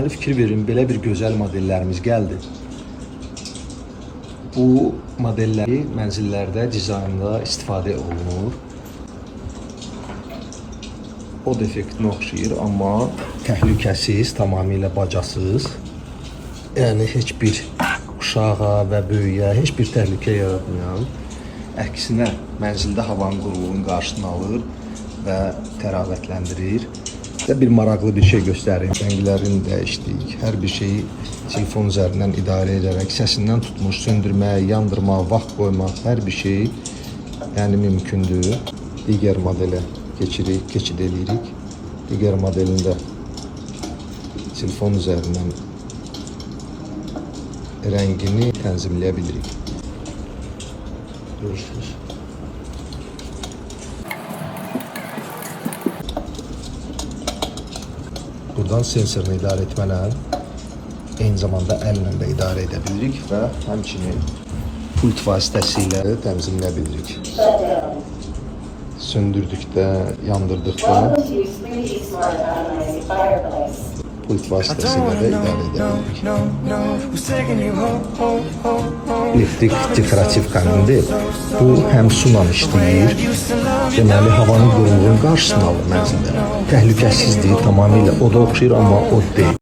Deməli fikir verin, belə bir gözəl modellərimiz gəldi. Bu modelləri mənzillərdə, dizaynda istifadə olunur. O defektinə oxşayır, amma təhlükəsiz, tamamilə bacasız. Yəni heç bir uşağa və böyüyə heç bir təhlükə yaratmayan, əksinə mənzildə havanın quruluğunun qarşısını alır və təravətləndirir. Bir maraqlı bir şey göstərim. Rənglərini dəyişdik. Hər bir şeyi telefon üzərindən idarə edərək səsindən tutmuş söndürmək, yandırmaq, vaxt qoymaq, hər bir şey yəni mümkündür. Digər modelə keçid edirik. Digər modelində telefon üzərindən rəngini tənzimləyə bilirik. Görürsünüz. Buradan sensorunu idarə etmələr, eyni zamanda əllə də idarə edə bilirik və həmçinin pult vasitəsilə tənzimləyə bilirik. Söndürdükdə, yandırdıqda pult vasitəsilə də idarə edə bilirik. Elektrik dekorativ kamin deyil. Bu həm sunan işləyir, deməli havanın quruluğunun qarşısını alır mənzildə. Təhlükəsizdir, tamamilə oda oxşayır, amma od deyil.